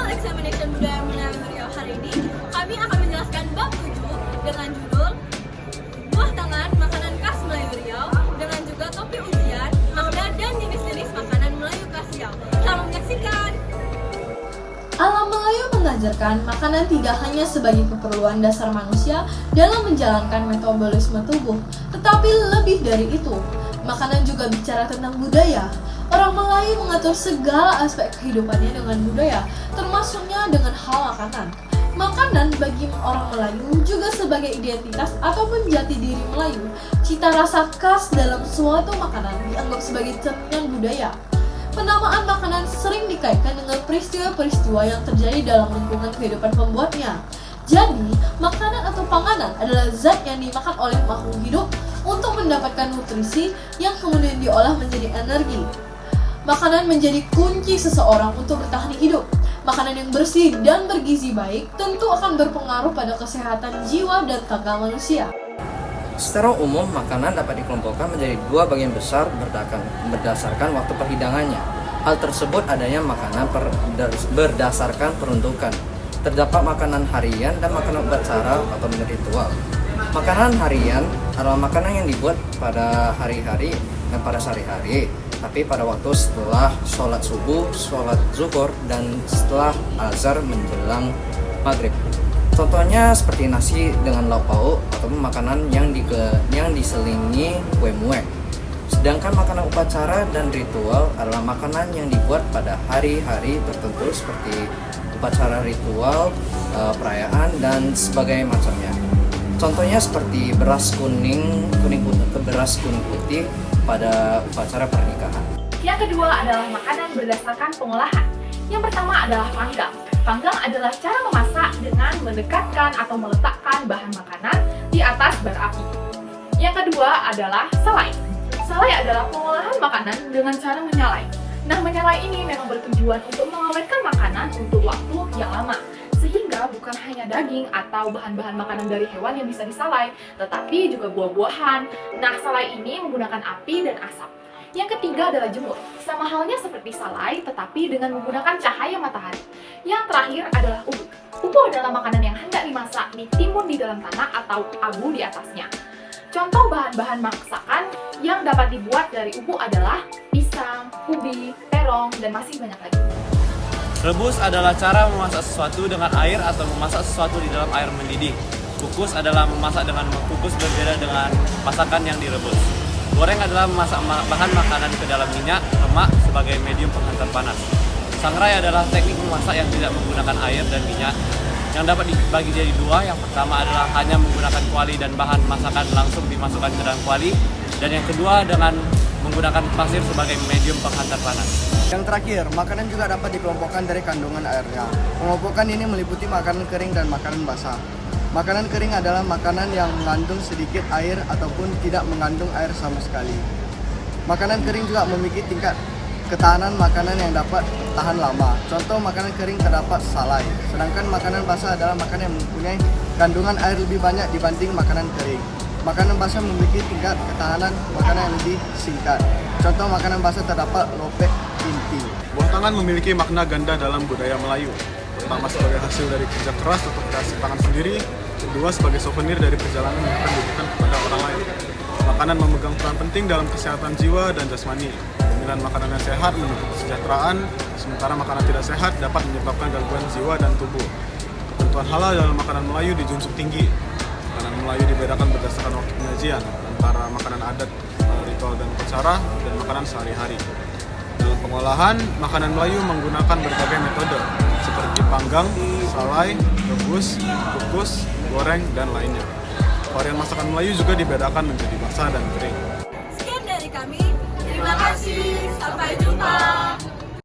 National Examination Budaya Melayu Riau hari ini, kami akan menjelaskan bab 7 dengan judul Buah Tangan Makanan Khas Melayu Riau, dengan juga topik ujian, makna dan jenis-jenis makanan Melayu khas Riau. Selamat menyaksikan! Alam Melayu mengajarkan makanan tidak hanya sebagai keperluan dasar manusia dalam menjalankan metabolisme tubuh, tetapi lebih dari itu. Makanan juga bicara tentang budaya. Orang Melayu mengatur segala aspek kehidupannya dengan budaya, termasuknya dengan hal makanan. Makanan bagi orang Melayu juga sebagai identitas ataupun jati diri Melayu. Cita rasa khas dalam suatu makanan dianggap sebagai cerminan budaya. Penamaan makanan sering dikaitkan dengan peristiwa-peristiwa yang terjadi dalam lingkungan kehidupan pembuatnya. Jadi, makanan atau panganan adalah zat yang dimakan oleh makhluk hidup untuk mendapatkan nutrisi yang kemudian diolah menjadi energi. Makanan menjadi kunci seseorang untuk bertahan hidup. Makanan yang bersih dan bergizi baik tentu akan berpengaruh pada kesehatan jiwa dan raga manusia. Secara umum, makanan dapat dikelompokkan menjadi dua bagian besar berdasarkan waktu perhidangannya. Hal tersebut adanya makanan berdasarkan peruntukan. Terdapat makanan harian dan makanan upacara atau ritual. Makanan harian adalah makanan yang dibuat pada hari-hari dan pada sehari-hari, tapi pada waktu setelah sholat subuh, sholat zuhur, dan setelah azhar menjelang maghrib. Contohnya seperti nasi dengan lauk pauk ataupun makanan yang diselingi kue muek. Sedangkan makanan upacara dan ritual adalah makanan yang dibuat pada hari-hari tertentu seperti upacara ritual, perayaan, dan sebagainya macamnya. Contohnya seperti beras kuning putih pada upacara pernikahan. Yang kedua adalah makanan berdasarkan pengolahan. Yang pertama adalah panggang. Panggang adalah cara memasak dengan mendekatkan atau meletakkan bahan makanan di atas bara api. Yang kedua adalah salai. Salai adalah pengolahan makanan dengan cara menyalai. Nah, menyalai ini memang bertujuan untuk mengawetkan makanan untuk waktu yang lama, sehingga bukan hanya daging atau bahan-bahan makanan dari hewan yang bisa disalai, tetapi juga buah-buahan. Nah, salai ini menggunakan api dan asap. Yang ketiga adalah jemur, sama halnya seperti salai tetapi dengan menggunakan cahaya matahari. Yang terakhir adalah ubu. Ubu adalah makanan yang hendak dimasak ditimbun di dalam tanah atau abu di atasnya. Contoh bahan-bahan masakan yang dapat dibuat dari ubu adalah pisang, ubi, terong, dan masih banyak lagi. Rebus adalah cara memasak sesuatu dengan air atau memasak sesuatu di dalam air mendidih. Kukus adalah memasak dengan mengukus, berbeda dengan masakan yang direbus. Goreng adalah memasak bahan makanan ke dalam minyak, lemak sebagai medium penghantar panas. Sangrai adalah teknik memasak yang tidak menggunakan air dan minyak, yang dapat dibagi jadi dua. Yang pertama adalah hanya menggunakan kuali dan bahan masakan langsung dimasukkan ke dalam kuali, dan yang kedua dengan menggunakan pasir sebagai medium penghantar panas. Yang terakhir, makanan juga dapat dikelompokkan dari kandungan airnya. Pengelompokan ini meliputi makanan kering dan makanan basah. Makanan kering adalah makanan yang mengandung sedikit air ataupun tidak mengandung air sama sekali. Makanan kering juga memiliki tingkat ketahanan makanan yang dapat tahan lama. Contoh makanan kering terdapat salai. Sedangkan makanan basah adalah makanan yang mempunyai kandungan air lebih banyak dibanding makanan kering. Makanan basah memiliki tingkat ketahanan makanan yang lebih singkat. Contoh makanan basah terdapat lope inti. Buah tangan memiliki makna ganda dalam budaya Melayu. Pertama, sebagai hasil dari kerja keras atau kreasi tangan sendiri. Kedua, sebagai souvenir dari perjalanan yang akan diberikan kepada orang lain. Makanan memegang peran penting dalam kesehatan jiwa dan jasmani. Pemilihan makanan yang sehat mendukung kesejahteraan, sementara makanan tidak sehat dapat menyebabkan gangguan jiwa dan tubuh. Ketentuan halal dalam makanan Melayu dijunjung tinggi. Makanan Melayu dibedakan berdasarkan waktu penyajian antara makanan adat, ritual dan upacara, dan makanan sehari-hari. Dalam pengolahan, makanan Melayu menggunakan berbagai metode seperti panggang, salai, rebus, kukus, goreng, dan lainnya. Varian masakan Melayu juga dibedakan menjadi basah dan kering. Sekian dari kami. Terima kasih. Sampai jumpa.